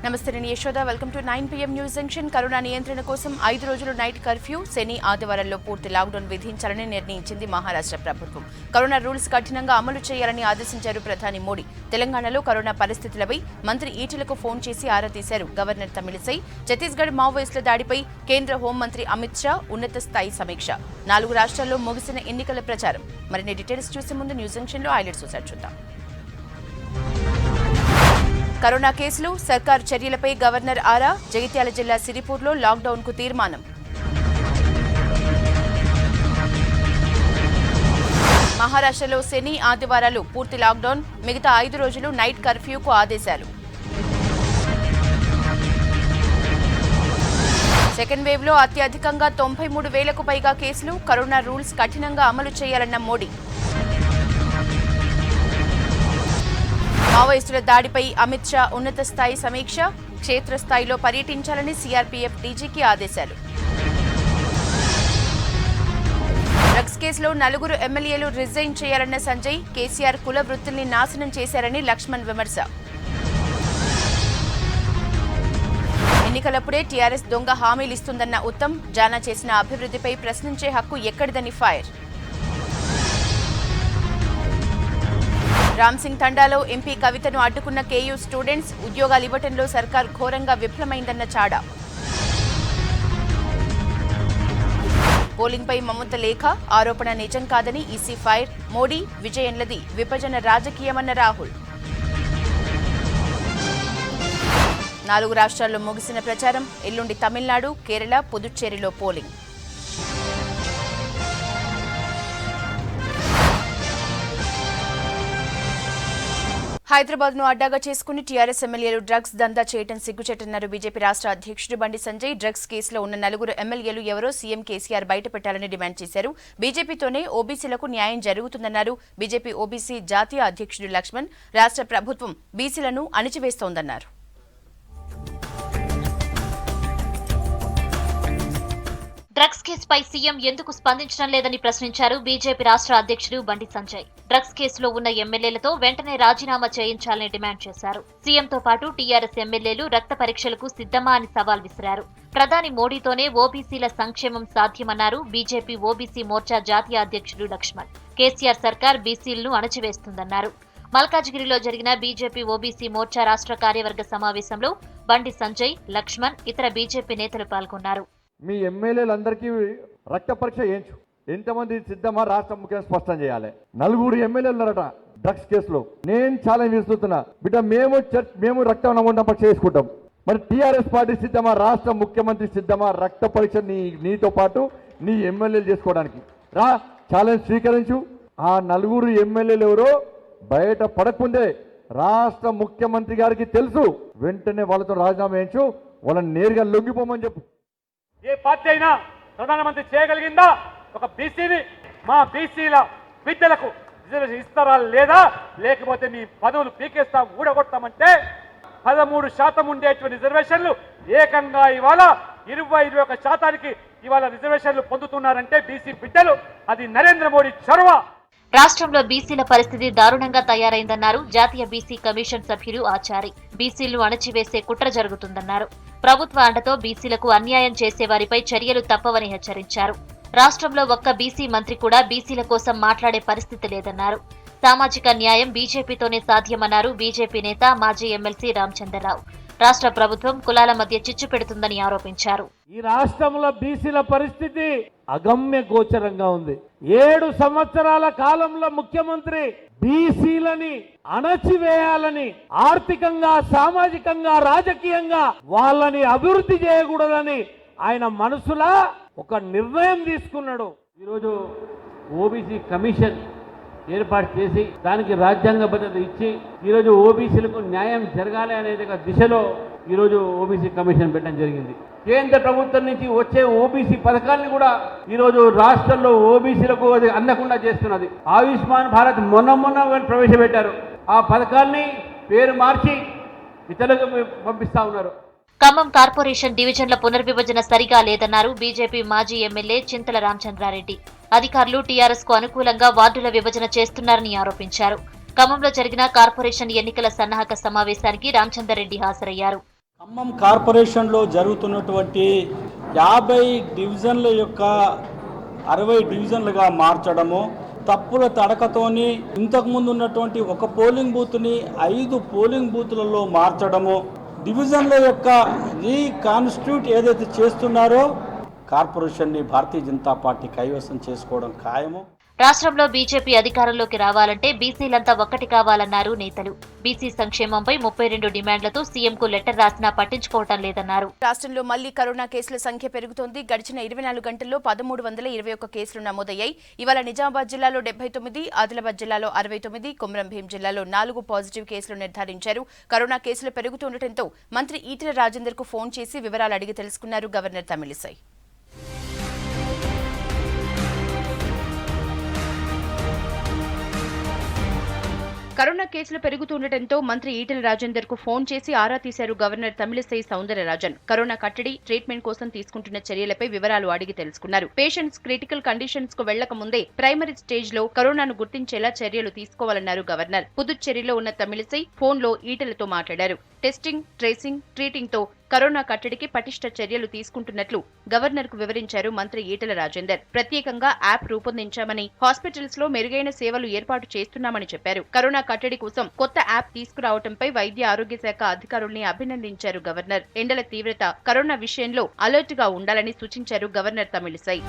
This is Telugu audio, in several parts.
నమస్తే నేను Yashoda welcome to 9 PM news junction. Corona నియంత్రణ కోసం 5 రోజులు నైట్ కర్ఫ్యూ, శని ఆదివారాల్లో పూర్తి లాక్డౌన్ విధించాలని నిర్ణయించింది మహారాష్ట్ర ప్రభుత్వం. కరోనా రూల్స్ కఠినంగా అమలు చేయాలని ఆదేశించారు ప్రధాని మోడీ. తెలంగాణలో కరోనా పరిస్థితులపై మంత్రి ఈటెలకు ఫోన్ చేసి ఆరా తీశారు గవర్నర్ తమిళిసై. ఛత్తీస్గఢ్ మావోయిస్టుల దాడిపై కేంద్ర హోంమంత్రి అమిత్ షా ఉన్నత స్థాయి సమీక్ష. 4 రాష్ట్రాల్లో ముగిసిన ఎన్నికల ప్రచారం. మరిన్ని డీటెయిల్స్ చూసే ముందు న్యూస్ జంక్షన్లో హైలైట్స్ ఒకసారి చూద్దాం. కరోనా కేసులు, సర్కార్ చర్యలపై గవర్నర్ ఆరా. జగిత్యాల జిల్లా సిరిపూర్లో లాక్డౌన్కు తీర్మానం. మహారాష్ట్రలో శని ఆదివారాలు పూర్తి లాక్డౌన్, మిగతా 5 రోజులు నైట్ కర్ఫ్యూకు ఆదేశాలు. సెకండ్ వేవ్లో అత్యధికంగా 93,000కు పైగా కేసులు, కరోనా రూల్స్ కఠినంగా అమలు చేయాలన్న మోడీ. మావోయిస్టుల దాడిపై అమిత్ షా ఉన్నత స్థాయి సమీక్ష. క్షేత్రస్థాయిలో పర్యటించాలని సీఆర్పీఎఫ్ డీజీకి ఆదేశాలు. డ్రగ్స్ కేసులో 4 ఎమ్మెల్యేలు రిజైన్ చేయాలన్న సంజయ్. కేసీఆర్ కుల వృత్తుల్ని నాశనం చేశారని లక్ష్మణ్ విమర్శ. ఎన్నికలప్పుడే టీఆర్ఎస్ దొంగ హామీలిస్తుందన్న ఉత్తమ్. జానా చేసిన అభివృద్ధిపై ప్రశ్నించే హక్కు ఎక్కడిదని ఫైర్. రామ్ సింగ్ తండాలో ఎంపీ కవితను అడ్డుకున్న కేయూ స్టూడెంట్స్. ఉద్యోగాలు ఇవ్వటంలో సర్కార్ ఘోరంగా విఫలమైందన్న చాడా. పోలింగ్పై మమత లేఖ, ఆరోపణ నిజం కాదని ఈసీ ఫైర్. మోడీ విజయంలది విభజన రాజకీయమన్న రాహుల్. 4 రాష్ట్రాల్లో ముగిసిన ప్రచారం. ఎల్లుండి తమిళనాడు, కేరళ, పుదుచ్చేరిలో పోలింగ్. హైదరాబాద్ ను అడ్డాగా చేసుకుని టీఆర్ఎస్ ఎమ్మెల్యేలు డ్రగ్స్ దందా చేయడం సిగ్గుచేటన్నారు బీజేపీ రాష్ట్ర అధ్యక్షుడు బండి సంజయ్. డ్రగ్స్ కేసులో ఉన్న 4 ఎమ్మెల్యేలు ఎవరో సీఎం కేసీఆర్ బయటపెట్టాలని డిమాండ్ చేశారు. బీజేపీతోనే ఓబీసీలకు న్యాయం జరుగుతుందన్నారు. బీజేపీ ఓబీసీ జాతీయ అధ్యక్షుడు లక్ష్మణ్. రాష్ట్ర ప్రభుత్వం బీసీలను అణిచివేస్తోందన్నారు. డ్రగ్స్ కేసుపై సీఎం ఎందుకు స్పందించడం లేదని ప్రశ్నించారు బీజేపీ రాష్ట్ర అధ్యక్షుడు బండి సంజయ్. డ్రగ్స్ కేసులో ఉన్న ఎమ్మెల్యేలతో వెంటనే రాజీనామా చేయించాలని డిమాండ్ చేశారు. సీఎంతో పాటు టీఆర్ఎస్ ఎమ్మెల్యేలు రక్త పరీక్షలకు సిద్ధమా అని సవాల్ విసిరారు. ప్రధాని మోడీతోనే ఓబీసీల సంక్షేమం సాధ్యమన్నారు బీజేపీ ఓబీసీ మోర్చా జాతీయ అధ్యక్షుడు లక్ష్మణ్. కేసీఆర్ సర్కార్ బీసీలను అణచివేస్తుందన్నారు. మల్కాజిగిరిలో జరిగిన బీజేపీ ఓబీసీ మోర్చా రాష్ట్ర కార్యవర్గ సమావేశంలో బండి సంజయ్, లక్ష్మణ్, ఇతర బీజేపీ నేతలు పాల్గొన్నారు. మీ ఎమ్మెల్యేలందరికీ రక్త పరీక్ష చేయించు. ఎంతమంది సిద్ధమా రాష్ట్ర ముఖ్యమంత్రి స్పష్టం చేయాలి. 4 ఎమ్మెల్యేలు ఉన్నారట డ్రగ్స్ కేసులో. నేను చాలా విస్తున్నా బిడ్డ, మేము రక్తం నమూనా పరీక్ష చేసుకుంటాం. మరి టీఆర్ఎస్ పార్టీ సిద్ధమా, రాష్ట్ర ముఖ్యమంత్రి సిద్ధమా రక్త పరీక్ష నీతో పాటు నీ ఎమ్మెల్యేలు చేసుకోవడానికి? రా, ఛాలెంజ్ స్వీకరించు. ఆ 4 ఎమ్మెల్యేలు ఎవరో బయట పడకముందే రాష్ట్ర ముఖ్యమంత్రి గారికి తెలుసు. వెంటనే వాళ్ళతో రాజీనామా చేయించు, వాళ్ళని నేరుగా లొంగిపోమని చెప్పు. ఏ పార్టీ అయినా ప్రధానమంత్రి చేయగలిగిందా? ఒక బీసీని, మా బీసీల విద్యలకు రిజర్వేషన్ ఇస్తారా లేదా, లేకపోతే మీ పదవులు పీకేస్తాం, ఊడగొడతామంటే 13% ఉండేటువంటి రిజర్వేషన్లు ఏకంగా ఇవాళ 21% ఇవాళ రిజర్వేషన్లు పొందుతున్నారంటే బీసీ బిడ్డలు. అది నరేంద్ర మోడీ చొరవ. రాష్ట్రంలో బీసీల పరిస్థితి దారుణంగా తయారైందన్నారు జాతీయ బీసీ కమిషన్ సభ్యులు ఆచారి. బీసీలను అణచివేసే కుట్ర జరుగుతుందన్నారు. ప్రభుత్వ అండతో బీసీలకు అన్యాయం చేసేవారిపై చర్యలు తప్పవని హెచ్చరించారు. రాష్ట్రంలో ఒక్క బీసీ మంత్రి కూడా బీసీల కోసం మాట్లాడే పరిస్థితి లేదన్నారు. సామాజిక న్యాయం బీజేపీతోనే సాధ్యమన్నారు బీజేపీ నేత, మాజీ ఎమ్మెల్సీ రామచంద్రరావు. రాష్ట్ర ప్రభుత్వం కులాల మధ్య చిచ్చు పెడుతుందని ఆరోపించారు. ఈ రాష్ట్రంలో బీసీల పరిస్థితి అగమ్య గోచరంగా ఉంది. 7 సంవత్సరాల కాలంలో ముఖ్యమంత్రి బీసీలని అణచివేయాలని, ఆర్థికంగా, సామాజికంగా, రాజకీయంగా వాళ్ళని అభివృద్ధి చేయకూడదని ఆయన మనసులా ఒక నిర్ణయం తీసుకున్నాడు. ఈరోజు ఓబీసీ కమిషన్ ఏర్పాటు చేసి దానికి రాజ్యాంగ భద్రత ఇచ్చి ఈరోజు ఓబీసీలకు న్యాయం జరగాలి అనే దిశలో ఈరోజు ఓబీసీ కమిషన్ పెట్టడం జరిగింది. కేంద్ర ప్రభుత్వం నుంచి వచ్చే ఓబీసీ పథకాలను కూడా ఈరోజు రాష్ట్రంలో ఓబీసీలకు అందకుండా చేస్తున్నది. ఆయుష్మాన్ భారత్ మొన్న ప్రవేశపెట్టారు. ఆ పథకాల్ని పేరు మార్చి ఇతరులకు పంపిస్తా ఉన్నారు. ఖమ్మం కార్పొరేషన్ డివిజన్ల పునర్విభజన సరిగా లేదన్నారు బీజేపీ మాజీ ఎమ్మెల్యే చింతల రామచంద్రారెడ్డి. అధికారులు టీఆర్ఎస్ కు అనుకూలంగా వార్డుల విభజన చేస్తున్నారని ఆరోపించారు. ఖమ్మంలో జరిగిన కార్పొరేషన్ ఎన్నికల సన్నాహక సమావేశానికి రామచంద్రారెడ్డి హాజరయ్యారు. ఖమ్మం కార్పొరేషన్లో జరుగుతున్నటువంటి 50 డివిజన్ల యొక్క 60 డివిజన్లుగా మార్చడము, తప్పుల తడకతోని ఇంతకుముందు ఉన్నటువంటి ఒక పోలింగ్ బూత్ని 5 పోలింగ్ బూత్లలో మార్చడము, డివిజన్ల యొక్క రీకాన్స్టిట్యూట్ ఏదైతే చేస్తున్నారో కార్పొరేషన్ని భారతీయ జనతా పార్టీ కైవసం చేసుకోవడం ఖాయము. రాష్ట్రంలో బీజేపీ అధికారంలోకి రావాలంటే బీసీలంతా ఒక్కటి కావాలన్నారు నేతలు. బీసీ సంక్షేమంపై 32 డిమాండ్లతో సీఎంకు లెటర్ రాసినా పట్టించుకోవటం లేదన్నారు. రాష్ట్రంలో మళ్లీ కరోనా కేసుల సంఖ్య పెరుగుతోంది. గడిచిన 24 గంటల్లో 1321 కేసులు నమోదయ్యాయి. ఇవాళ నిజామాబాద్ జిల్లాలో 79, ఆదిలాబాద్ జిల్లాలో 69, కొమరం భీం జిల్లాలో 4 పాజిటివ్ కేసులు నిర్ధారించారు. కరోనా కేసులు పెరుగుతుండటంతో మంత్రి ఈటెల రాజేందర్ కు ఫోన్ చేసి వివరాలు అడిగి తెలుసుకున్నారు గవర్నర్ తమిళిసై. కరోనా కేసులు పెరుగుతుండటంతో మంత్రి ఈటెల రాజేందర్ కు ఫోన్ చేసి ఆరా తీశారు గవర్నర్ తమిళిసై సౌందరరాజన్. కరోనా కట్టడి, ట్రీట్మెంట్ కోసం తీసుకుంటున్న చర్యలపై వివరాలు అడిగి తెలుసుకున్నారు. పేషెంట్స్ క్రిటికల్ కండిషన్స్ కు వెళ్లక ముందే ప్రైమరీ స్టేజ్ లో కరోనాను గుర్తించేలా చర్యలు తీసుకోవాలన్నారు గవర్నర్. పుదుచ్చేరిలో ఉన్న తమిళిసై ఫోన్ లో ఈటెలతో మాట్లాడారు. టెస్టింగ్, ట్రేసింగ్, ట్రీటింగ్ తో కరోనా కట్టడికి పటిష్ట చర్యలు తీసుకుంటున్నట్లు గవర్నర్ కు వివరించారు మంత్రి ఈటెల రాజేందర్. ప్రత్యేకంగా యాప్ రూపొందించామని, హాస్పిటల్స్ లో మెరుగైన సేవలు ఏర్పాటు చేస్తున్నామని చెప్పారు. కరోనా కట్టడి కోసం కొత్త యాప్ తీసుకురావడంపై వైద్య ఆరోగ్య శాఖ అధికారుల్ని అభినందించారు గవర్నర్. ఎండల తీవ్రత, కరోనా విషయంలో అలర్ట్ గా ఉండాలని సూచించారు గవర్నర్ తమిళిసై.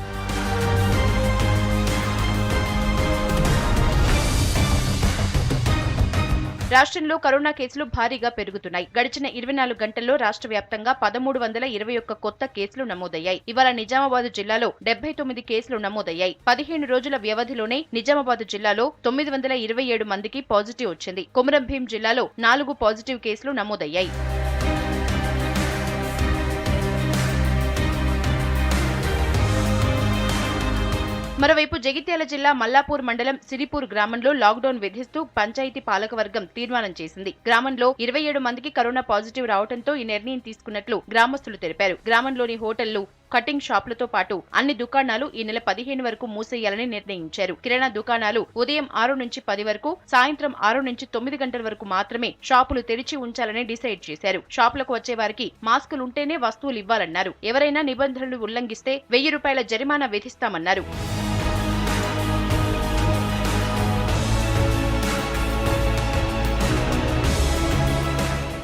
రాష్ట్రంలో కరోనా కేసులు భారీగా పెరుగుతున్నాయి. గడిచిన 24 గంటల్లో రాష్ట్ర వ్యాప్తంగా 1321 కొత్త కేసులు నమోదయ్యాయి. ఇవాళ నిజామాబాద్ జిల్లాలో 79 కేసులు నమోదయ్యాయి. 15 రోజుల వ్యవధిలోనే నిజామాబాద్ జిల్లాలో 927 మందికి పాజిటివ్ వచ్చింది. కొమరం భీం జిల్లాలో 4 పాజిటివ్ కేసులు నమోదయ్యాయి. మరోవైపు జగిత్యాల జిల్లా మల్లాపూర్ మండలం సిరిపూర్ గ్రామంలో లాక్డౌన్ విధిస్తూ పంచాయతీ పాలకవర్గం తీర్మానం చేసింది. గ్రామంలో 27 మందికి కరోనా పాజిటివ్ రావడంతో ఈ నిర్ణయం తీసుకున్నట్లు గ్రామస్తులు తెలిపారు. గ్రామంలోని హోటళ్లు, కటింగ్ షాపులతో పాటు అన్ని దుకాణాలు ఈ నెల 15 వరకు మూసేయాలని నిర్ణయించారు. కిరాణా దుకాణాలు ఉదయం 6 నుంచి 10 వరకు, సాయంత్రం 6 నుంచి 9 గంటల వరకు మాత్రమే షాపులు తెరిచి ఉంచాలని డిసైడ్ చేశారు. షాపులకు వచ్చే వారికి మాస్కులుంటేనే వస్తువులు ఇవ్వాలన్నారు. ఎవరైనా నిబంధనలు ఉల్లంఘిస్తే 1000 రూపాయల జరిమానా విధిస్తామన్నారు.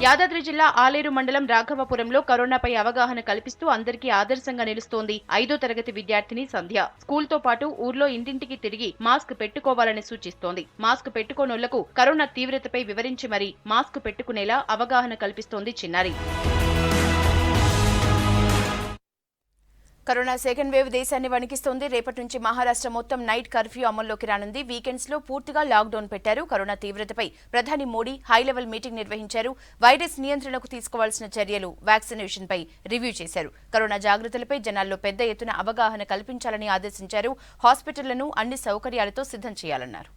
యాదాద్రి జిల్లా ఆలేరు మండలం రాఘవపురంలో కరోనాపై అవగాహన కల్పిస్తూ అందరికీ ఆదర్శంగా నిలుస్తోంది 5వ తరగతి విద్యార్థిని సంధ్య. స్కూల్తో పాటు ఊర్లో ఇంటింటికి తిరిగి మాస్క్ పెట్టుకోవాలని సూచిస్తోంది. మాస్క్ పెట్టుకోనోళ్లకు కరోనా తీవ్రతపై వివరించి మరీ మాస్క్ పెట్టుకునేలా అవగాహన కల్పిస్తోంది చిన్నారి. కరోనా సెకండ్ వేవ్ దేశాన్ని వణికిస్తోంది. రేపటి నుంచి మహారాష్ట్ర మొత్తం నైట్ కర్ఫ్యూ అమల్లోకి రానుంది. వీకెండ్స్ లో పూర్తిగా లాక్డౌన్ పెట్టారు. కరోనా తీవ్రతపై ప్రధాని మోడీ హై లెవెల్ మీటింగ్ నిర్వహించారు. వైరస్ నియంత్రణకు తీసుకోవాల్సిన చర్యలు, వ్యాక్సినేషన్ పై రివ్యూ చేశారు. కరోనా జాగ్రత్తలపై జనాల్లో పెద్ద ఎత్తున అవగాహన కల్పించాలని ఆదేశించారు. హాస్పిటళ్లను అన్ని సౌకర్యాలతో సిద్ధం చేయాలన్నారు.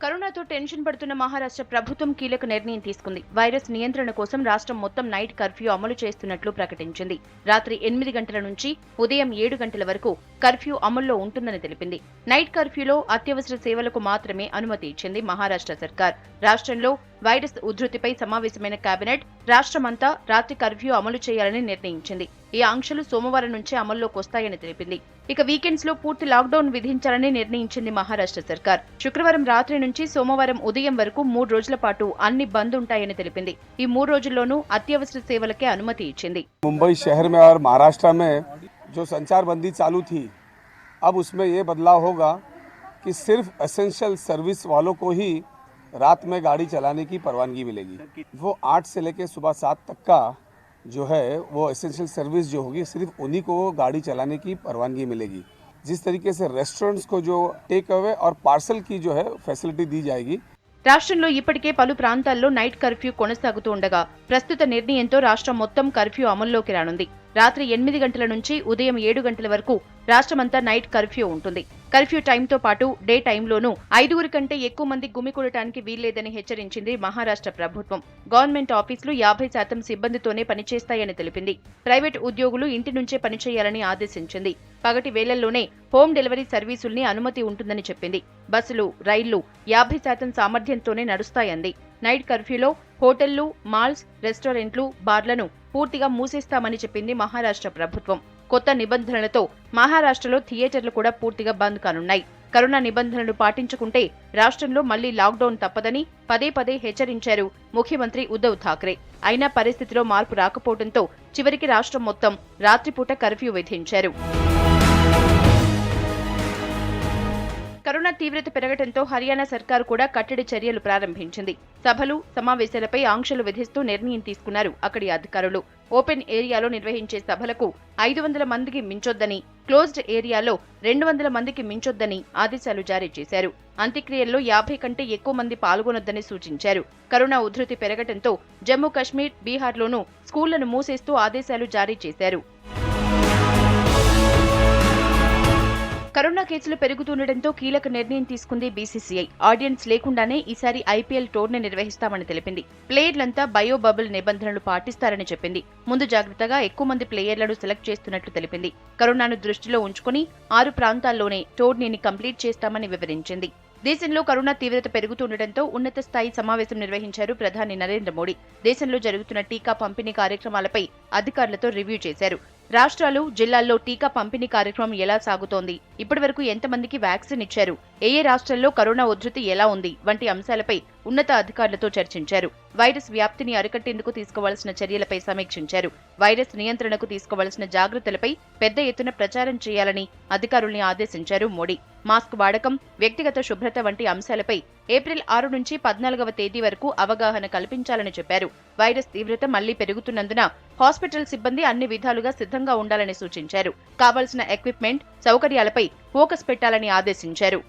కరోనాతో టెన్షన్ పడుతున్న మహారాష్ట్ర ప్రభుత్వం కీలక నిర్ణయం తీసుకుంది. వైరస్ నియంత్రణ కోసం రాష్ట్రం మొత్తం నైట్ కర్ఫ్యూ అమలు చేస్తున్నట్లు ప్రకటించింది. రాత్రి 8 గంటల నుంచి ఉదయం 7 గంటల వరకు కర్ఫ్యూ అమల్లో ఉంటుందని తెలిపింది. నైట్ కర్ఫ్యూలో అత్యవసర సేవలకు మాత్రమే అనుమతి ఇచ్చింది మహారాష్ట్ర సర్కార్. రాష్ట్రంలో వైరస్ ఉధృతిపై సమావేశమైన కేబినెట్ రాష్ట్రమంతా రాత్రి కర్ఫ్యూ అమలు చేయాలని నిర్ణయించింది. ఈ ఆంక్షలు సోమవారం నుంచే అమల్లోకి వస్తాయని తెలిపింది. ఇక వీకెండ్స్ లో పూర్తి లాక్డౌన్ విధించాలని నిర్ణయించింది మహారాష్ట్ర సర్కార్. శుక్రవారం రాత్రి నుంచి సోమవారం ఉదయం వరకు 3 రోజుల పాటు అన్ని బంద్ ఉంటాయని తెలిపింది. ఈ 3 రోజుల్లోనూ అత్యవసర సేవలకే అనుమతి ఇచ్చింది. मुंबई शहर में और महाराष्ट्र में जो संचारबंदी चालू थी, अब उसमें ये बदलाव होगा कि सिर्फ एसेंशियल सर्विस वालों को ही रात में गाड़ी चलाने की परवानगी मिलेगी. वो 8 से लेकर सुबह 7 तक का जो है वो एसेंशियल सर्विस जो होगी सिर्फ उन्हीं को गाड़ी चलाने की परवानगी मिलेगी. जिस तरीके से रेस्टोरेंट्स को जो टेक अवे और पार्सल की जो है फैसिलिटी दी जाएगी. రాష్ట్రంలో ఇప్పటికే పలు ప్రాంతాల్లో నైట్ కర్ఫ్యూ కొనసాగుతూ ఉండగా ప్రస్తుత నిర్ణయంతో రాష్ట్రం మొత్తం కర్ఫ్యూ అమల్లోకి రానుంది. రాత్రి 8 గంటల నుంచి ఉదయం 7 గంటల వరకు రాష్ట్రమంతా నైట్ కర్ఫ్యూ ఉంటుంది. కర్ఫ్యూ టైంతో పాటు డే టైంలోనూ 5 కంటే ఎక్కువ మంది గుమికూడటానికి వీల్లేదని హెచ్చరించింది మహారాష్ట్ర ప్రభుత్వం. గవర్నమెంట్ ఆఫీసులు 50% సిబ్బందితోనే పనిచేస్తాయని తెలిపింది. ప్రైవేట్ ఉద్యోగులు ఇంటి నుంచే పనిచేయాలని ఆదేశించింది. పగటి వేళల్లోనే హోమ్ డెలివరీ సర్వీసుల్ని అనుమతి ఉంటుందని చెప్పింది. బస్సులు, రైళ్లు 50% సామర్థ్యంతోనే నడుస్తాయంది. నైట్ కర్ఫ్యూలో హోటళ్లు, మాల్స్, రెస్టారెంట్లు, బార్లను పూర్తిగా మూసేస్తామని చెప్పింది మహారాష్ట్ర ప్రభుత్వం. కొత్త నిబంధనలతో మహారాష్ట్రలో థియేటర్లు కూడా పూర్తిగా బంద్ కానున్నాయి. కరోనా నిబంధనలు పాటించకుంటే రాష్ట్రంలో మళ్లీ లాక్డౌన్ తప్పదని పదే పదే హెచ్చరించారు ముఖ్యమంత్రి ఉద్ధవ్ ఠాక్రే. అయినా పరిస్థితిలో మార్పు రాకపోవడంతో చివరికి రాష్ట్రం మొత్తం రాత్రిపూట కర్ఫ్యూ విధించారు. కరోనా తీవ్రత పెరగడంతో హర్యానా సర్కారు కూడా కట్టడి చర్యలు ప్రారంభించింది. సభలు, సమావేశాలపై ఆంక్షలు విధిస్తూ నిర్ణయం తీసుకున్నారు అక్కడి అధికారులు. ఓపెన్ ఏరియాలో నిర్వహించే సభలకు 500 మందికి మించొద్దని, క్లోజ్డ్ ఏరియాలో 200 మందికి మించొద్దని ఆదేశాలు జారీ చేశారు. అంత్యక్రియల్లో 50 కంటే ఎక్కువ మంది పాల్గొనొద్దని సూచించారు. కరోనా ఉధృతి పెరగడంతో జమ్మూ కశ్మీర్, బీహార్లోనూ స్కూళ్లను మూసేస్తూ ఆదేశాలు జారీ చేశారు. కరోనా కేసులు పెరుగుతుండటంతో కీలక నిర్ణయం తీసుకుంది బీసీసీఐ. ఆడియన్స్ లేకుండానే ఈసారి ఐపీఎల్ టోర్నీ నిర్వహిస్తామని తెలిపింది. ప్లేయర్లంతా బయో బబుల్ నిబంధనలు పాటిస్తారని చెప్పింది. ముందు జాగ్రత్తగా ఎక్కువ మంది ప్లేయర్లను సెలెక్ట్ చేస్తున్నట్లు తెలిపింది. కరోనాను దృష్టిలో ఉంచుకుని 6 ప్రాంతాల్లోనే టోర్నీని కంప్లీట్ చేస్తామని వివరించింది. దేశంలో కరోనా తీవ్రత పెరుగుతుండటంతో ఉన్నత స్థాయి సమావేశం నిర్వహించారు ప్రధాని నరేంద్ర మోడీ. దేశంలో జరుగుతున్న టీకా పంపిణీ కార్యక్రమాలపై అధికారులతో రివ్యూ చేశారు. రాష్ట్రాలు, జిల్లాల్లో టీకా పంపిణీ కార్యక్రమం ఎలా సాగుతోంది, ఇప్పటివరకు ఎంతమందికి వ్యాక్సిన్ ఇచ్చారు, ఏ రాష్ట్రాల్లో కరోనా ఉధృతి ఎలా ఉంది వంటి అంశాలపై ఉన్నత అధికారులతో చర్చించారు. వైరస్ వ్యాప్తిని అరికట్టేందుకు తీసుకోవాల్సిన చర్యలపై సమీక్షించారు. వైరస్ నియంత్రణకు తీసుకోవాల్సిన జాగ్రత్తలపై పెద్ద ఎత్తున ప్రచారం చేయాలని అధికారుల్ని ఆదేశించారు మోడీ. మాస్క్ వాడకం, వ్యక్తిగత శుభ్రత వంటి అంశాలపై ఏప్రిల్ 6 నుంచి 14వ తేదీ వరకు అవగాహన కల్పించాలని చెప్పారు. వైరస్ తీవ్రత మళ్లీ పెరుగుతున్నందున హాస్పిటల్ సిబ్బంది అన్ని విధాలుగా సిద్ధంగా ఉండాలని సూచించారు. కావాల్సిన ఎక్విప్మెంట్, సౌకర్యాలపై ఫోకస్ పెట్టాలని ఆదేశించారు.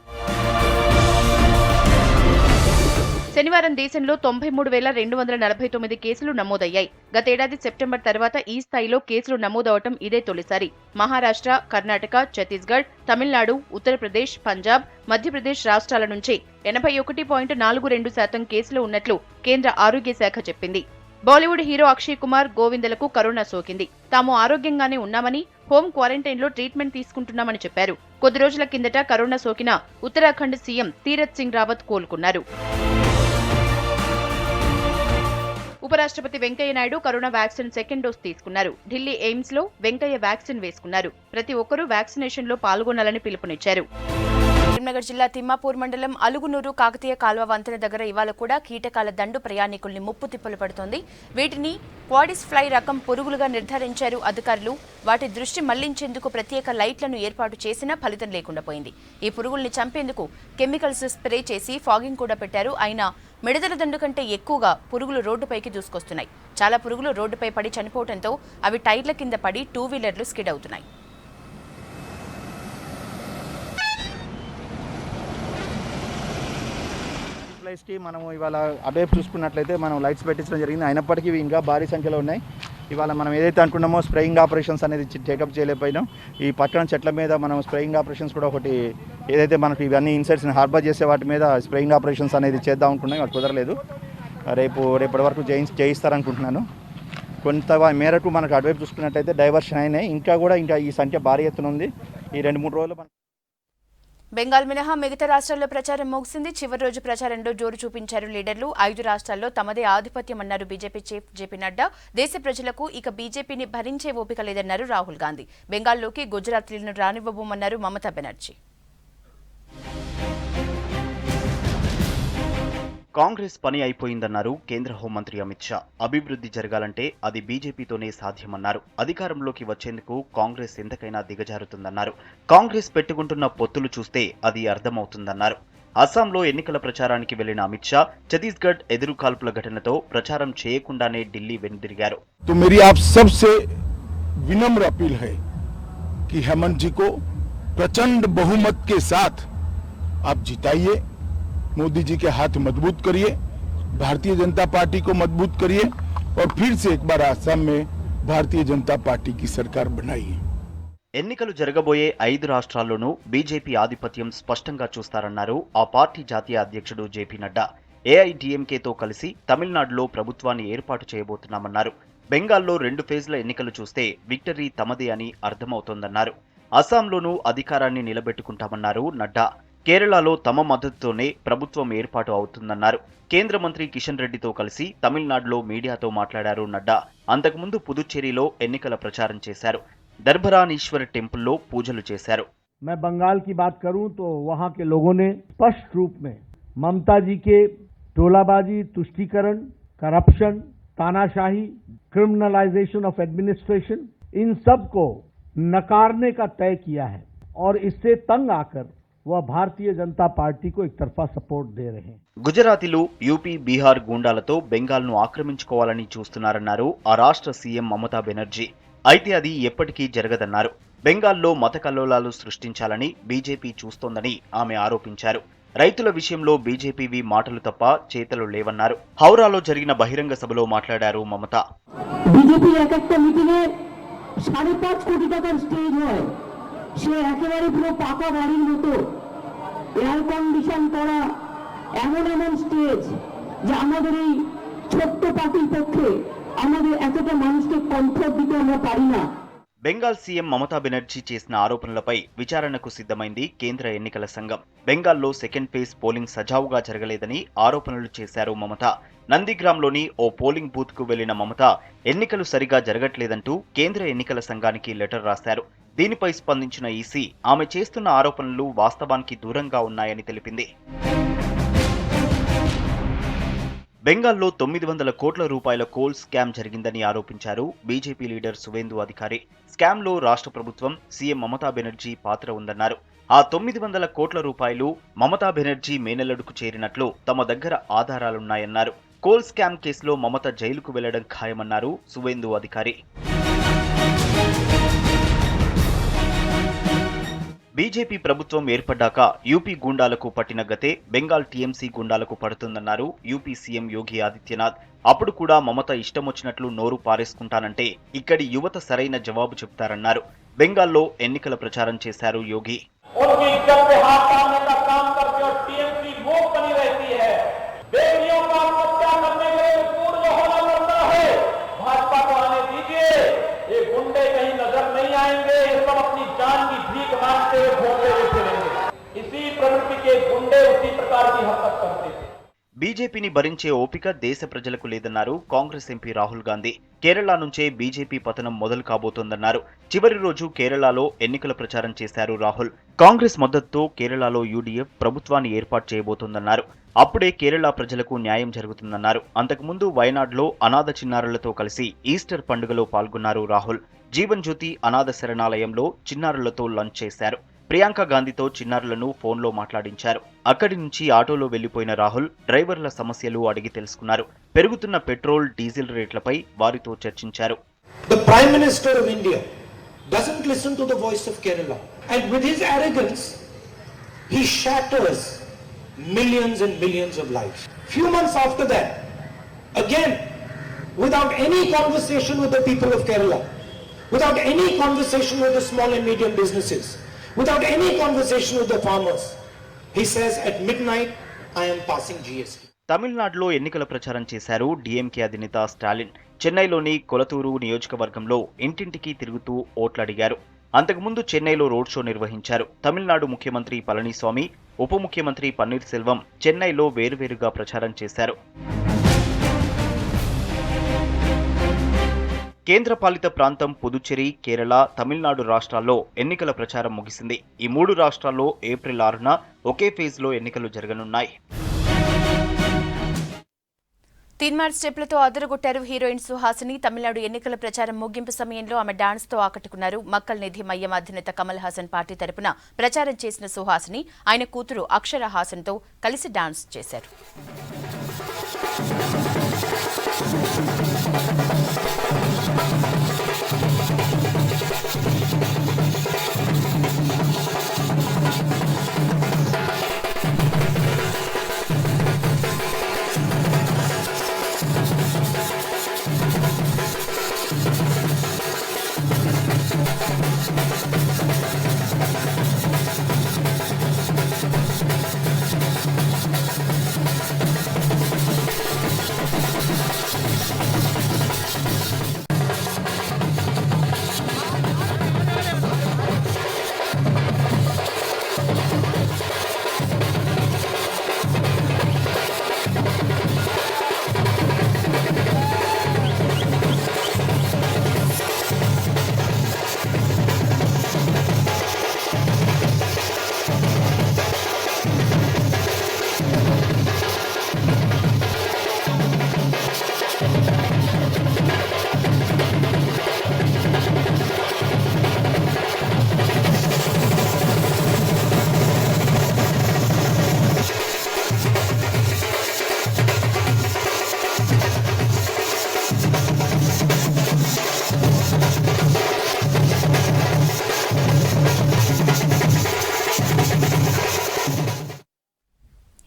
శనివారం దేశంలో 93,249 కేసులు నమోదయ్యాయి. గతేడాది సెప్టెంబర్ తర్వాత ఈ స్థాయిలో కేసులు నమోదవటం ఇదే తొలిసారి. మహారాష్ట్ర, కర్ణాటక, ఛత్తీస్గఢ్, తమిళనాడు, ఉత్తరప్రదేశ్, పంజాబ్, మధ్యప్రదేశ్ రాష్ట్రాల నుంచి 81.42% కేసులు ఉన్నట్లు కేంద్ర ఆరోగ్య శాఖ చెప్పింది. బాలీవుడ్ హీరో అక్షయ్ కుమార్, గోవిందలకు కరోనా సోకింది. తాము ఆరోగ్యంగానే ఉన్నామని, హోం క్వారంటైన్లో ట్రీట్మెంట్ తీసుకుంటున్నామని చెప్పారు. కొద్ది రోజుల కిందట కరోనా సోకిన ఉత్తరాఖండ్ సీఎం తీరత్ సింగ్ రావత్ కోలుకున్నారు. ఉపరాష్ట్రపతి Venkaiah Naidu corona vaccine second dose తీసుకున్నారు. ఢిల్లీ ఎయిమ్స్ లో వెంకయ్య వ్యాక్సిన్ వేసుకున్నారు. ప్రతి ఒక్కరూ వ్యాక్సినేషన్ లో పాల్గొనాలని పిలుపునిచ్చారు. కరీంనగర్ జిల్లా తిమ్మాపూర్ మండలం అలుగునూరు కాకతీయ కాల్వ వంతెన దగ్గర ఇవాళ కూడా కీటకాల దండు ప్రయాణికుల్ని ముప్పు తిప్పలు పడుతోంది. వీటిని క్వాడిస్ ఫ్లై రకం పురుగులుగా నిర్ధారించారు అధికారులు. వాటి దృష్టి మళ్లించేందుకు ప్రత్యేక లైట్లను ఏర్పాటు చేసినా ఫలితం లేకుండా పోయింది. ఈ పురుగుల్ని చంపేందుకు కెమికల్స్ స్ప్రే చేసి ఫాగింగ్ కూడా పెట్టారు. అయినా మిడతల దండు కంటే ఎక్కువగా పురుగులు రోడ్డుపైకి దూసుకొస్తున్నాయి. చాలా పురుగులు రోడ్డుపై పడి చనిపోవడంతో అవి టైర్ల కింద పడి 2 వీలర్లు స్కిడ్ అవుతున్నాయి. కి మనం ఇవాళ అటువైపు చూసుకున్నట్లయితే మనం లైట్స్ పెట్టించడం జరిగింది. అయినప్పటికీ ఇవి ఇంకా భారీ సంఖ్యలో ఉన్నాయి. ఇవాళ మనం ఏదైతే అనుకున్నామో స్ప్రేయింగ్ ఆపరేషన్స్ అనేది టేకప్ చేయలేకపోయినాం. ఈ పక్కన చెట్ల మీద మనం స్ప్రేయింగ్ ఆపరేషన్స్ కూడా ఒకటి ఏదైతే మనకి ఇవన్నీ ఇన్సెక్ట్స్ని హార్బర్ చేసే వాటి మీద స్ప్రేయింగ్ ఆపరేషన్స్ అనేది చేద్దాం అనుకున్నాం. అది కుదరలేదు. రేపటి వరకు చేయిస్తారనుకుంటున్నాను. కొంత మేరకు మనకు అటువైపు చూసుకున్నట్టయితే డైవర్షన్ అయినాయి. ఇంకా ఈ సంఖ్య భారీ ఎత్తున ఉంది. ఈ 2-3 రోజులు బెంగాల్ మినహా మిగతా రాష్ట్రాల్లో ప్రచారం ముగిసింది. చివరి రోజు ప్రచారంలో జోరు చూపించారు లీడర్లు. 5 రాష్ట్రాల్లో తమదే ఆధిపత్యం అన్నారు బీజేపీ చీఫ్ జేపీ నడ్డా. దేశ ప్రజలకు ఇక బీజేపీని భరించే ఓపిక లేదన్నారు రాహుల్ గాంధీ. బెంగాల్లోకి గుజరాత్లీలను రానివ్వబోమన్నారు మమతా బెనర్జీ. కాంగ్రెస్ పని అయిపోయిందన్నారు కేంద్ర హోంమంత్రి అమిత్ షా. అభివృద్ధి జరగాలంటే అది బీజేపీతోనే సాధ్యమన్నారు. అధికారంలోకి వచ్చేందుకు కాంగ్రెస్ ఎంతకైనా దిగజారుతుందన్నారు. కాంగ్రెస్ పెట్టుకుంటున్న పొత్తులు చూస్తే అది అర్థమవుతుందన్నారు. అస్సాంలో ఎన్నికల ప్రచారానికి వెళ్లిన అమిత్ షా ఛత్తీస్గఢ్ ఎదురు కాల్పుల ఘటనతో ప్రచారం చేయకుండానే ఢిల్లీ వెనుదిరిగారు. तो मेरी आप सबसे विनम्र अपील है कि हेमंत जी को प्रचंड बहुमत के साथ आप जिताइए, मोदी जी के हाथ मजबूत करिए, भारतीय जनता पार्टी को मजबूत करिए और फिर से एक बार आसाम में भारतीय जनता पार्टी की सरकार बनाइए. ఎన్నికలు జరగబోయే 5 రాష్ట్రాల్లోనూ బీజేపీ ఆధిపత్యం స్పష్టంగా చూస్తారన్నారు ఆ పార్టీ జాతీయ అధ్యక్షుడు జేపీ నడ్డా. ఏఐడీఎంకేతో కలిసి తమిళనాడులో ప్రభుత్వాన్ని ఏర్పాటు చేయబోతున్నామన్నారు. బెంగాల్లో 2 ఫేజ్ల ఎన్నికలు చూస్తే విక్టరీ తమదే అని అర్థమవుతోందన్నారు. అస్సాంలోనూ అధికారాన్ని నిలబెట్టుకుంటామన్నారు నడ్డా. కేరళలో తమ మద్దతుతోనే ప్రభుత్వం ఏర్పాటు అవుతుందన్నారు. కేంద్ర మంత్రి కిషన్ రెడ్డితో కలిసి తమిళనాడులో మీడియాతో మాట్లాడారు నడ్డా. అంతకుముందు పుదుచ్చేరిలో ఎన్నికల ప్రచారం చేశారు. దర్భరానీశ్వర టెంపుల్లో పూజలు చేశారు. मैं बंगाल की बात करूं तो वहां के लोगों ने स्पष्ट रूप में ममता जी के टोलाबाजी, तुष्टीकरण, करप्शन, तानाशाही, क्रिमिनलाइजेशन ऑफ एडमिनिस्ट्रेशन, इन सब को नकारने का तय किया है और इससे तंग आकर वह भारतीय जनता पार्टी को एक तरफा सपोर्ट दे रहे हैं. గుజరాతీలు యూపీ, బీహార్ గూండాలతో బెంగాల్ను ఆక్రమించుకోవాలని చూస్తున్నారన్నారు ఆ రాష్ట్ర సీఎం మమతా బెనర్జీ. అయితే అది ఎప్పటికీ జరగదన్నారు. బెంగాల్లో మత కల్లోలాలు సృష్టించాలని బీజేపీ చూస్తోందని ఆమె ఆరోపించారు. రైతుల విషయంలో బీజేపీవి మాటలు తప్ప చేతలు లేవన్నారు. హౌరాలో జరిగిన బహిరంగ సభలో మాట్లాడారు మమత. বিজেপি একটা মিটিংয়ে 5.5 কোটি টাকার স্টেজ হয়, সে একেবারে পুরো পাকা বাড়ির মতো এয়ার কন্ডিশন করা এমন স্টেজ যে আমাদের এই ছোট্ট পার্টির পক্ষে আমাদের এতটা মানুষকে কমফোর্ট দিতে আমরা পারি না. బెంగాల్ సీఎం మమతా బెనర్జీ చేసిన ఆరోపణలపై విచారణకు సిద్ధమైంది కేంద్ర ఎన్నికల సంఘం. బెంగాల్లో సెకండ్ ఫేజ్ పోలింగ్ సజావుగా జరగలేదని ఆరోపణలు చేశారు మమత. నందిగ్రామ్లోని ఓ పోలింగ్ బూత్ కు వెళ్లిన మమత ఎన్నికలు సరిగా జరగట్లేదంటూ కేంద్ర ఎన్నికల సంఘానికి లెటర్ రాశారు. దీనిపై స్పందించిన ఈసీ ఆమె చేస్తున్న ఆరోపణలు వాస్తవానికి దూరంగా ఉన్నాయని తెలిపింది. బెంగాల్లో 900 కోట్ల రూపాయల కోల్ స్కామ్ జరిగిందని ఆరోపించారు బీజేపీ లీడర్ సువేందు అధికారి. స్కామ్లో రాష్ట్ర ప్రభుత్వం, సీఎం మమతా బెనర్జీ పాత్ర ఉందన్నారు. ఆ 900 కోట్ల రూపాయలు మమతా బెనర్జీ మేనల్లుడుకు చేరినట్లు తమ దగ్గర ఆధారాలున్నాయన్నారు. కోల్ స్కామ్ కేసులో మమత జైలుకు వెళ్లడం ఖాయమన్నారు సువేందు అధికారి. బీజేపీ ప్రభుత్వం ఏర్పడ్డాక యూపీ గూండాలకు పట్టిన గతే Bengal TMC గూండాలకు పడుతుందన్నారు UP CM Yogi Adityanath. అప్పుడు కూడా మమత ఇష్టమొచ్చినట్లు నోరు పారేసుకుంటానంటే ఇక్కడి యువత సరైన జవాబు చెప్తారన్నారు. బెంగాల్లో ఎన్నికల ప్రచారం చేశారు యోగి. బీజేపీని భరించే ఓపిక దేశ ప్రజలకు లేదన్నారు కాంగ్రెస్ ఎంపీ రాహుల్ గాంధీ. కేరళ నుంచే బీజేపీ పతనం మొదలు కాబోతోందన్నారు. చివరి రోజు కేరళలో ఎన్నికల ప్రచారం చేశారు రాహుల్. కాంగ్రెస్ మద్దతుతో కేరళలో యూడీఎఫ్ ప్రభుత్వాన్ని ఏర్పాటు చేయబోతోందన్నారు. అప్పుడే కేరళ ప్రజలకు న్యాయం జరుగుతుందన్నారు. అంతకుముందు వయనాడ్లో అనాథ చిన్నారులతో కలిసి ఈస్టర్ పండుగలో పాల్గొన్నారు రాహుల్. జీవన్ జ్యోతి అనాథ శరణాలయంలో చిన్నారులతో లంచ్ చేశారు. ప్రియాంక గాంధీతో చిన్నారులను ఫోన్లో మాట్లాడించారు. అక్కడి నుంచి ఆటోలో వెళ్లిపోయిన రాహుల్ డ్రైవర్ల సమస్యలు అడిగి తెలుసుకున్నారు. పెరుగుతున్న పెట్రోల్, డీజిల్ రేట్లపై వారితో చర్చించారు. The Prime Minister of India doesn't listen to the voice of Kerala, and with his arrogance he shatters millions and millions of lives. Few months after that, again, without any conversation with the people of Kerala, without any conversation with the small and medium businesses, without any conversation with the farmers, he says at midnight, I am passing GST. తమిళనాడులో ఎన్నికల ప్రచారం చేశారు డీఎంకే అధినేత స్టాలిన్. చెన్నైలోని కొలతూరు నియోజకవర్గంలో ఇంటింటికి తిరుగుతూ ఓట్లడిగారు. అంతకుముందు చెన్నైలో రోడ్ షో నిర్వహించారు. తమిళనాడు ముఖ్యమంత్రి పళనిస్వామి, ఉప ముఖ్యమంత్రి పన్నీర్ సెల్వం చెన్నైలో వేరువేరుగా ప్రచారం చేశారు. కేంద్రపాలిత ప్రాంతం పుదుచ్చేరి, కేరళ, తమిళనాడు రాష్ట్రాల్లో ఎన్నికల ప్రచారం ముగిసింది. ఈ 3 రాష్ట్రాల్లో ఏప్రిల్ 6న ఒకే ఫేజ్లో ఎన్నికలు జరగనున్నాయి. తీన్మార్ స్టెప్లతో అదరగొట్టారు హీరోయిన్ సుహాసిని. తమిళనాడు ఎన్నికల ప్రచారం ముగింపు సమయంలో ఆమె డాన్స్ తో ఆకట్టుకున్నారు. మక్కల్ నిధి మయ్యం అధినేత కమల్ హాసన్ పార్టీ తరపున ప్రచారం చేసిన సుహాసిని ఆయన కూతురు అక్షర హాసన్ తో కలిసి డాన్స్ చేశారు.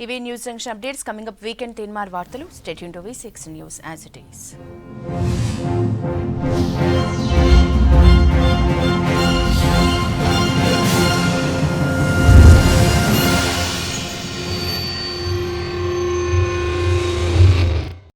ఇవి news junction updates. Coming up weekend Teenmaar వార్తలు. Stay tune to V6 news as it is.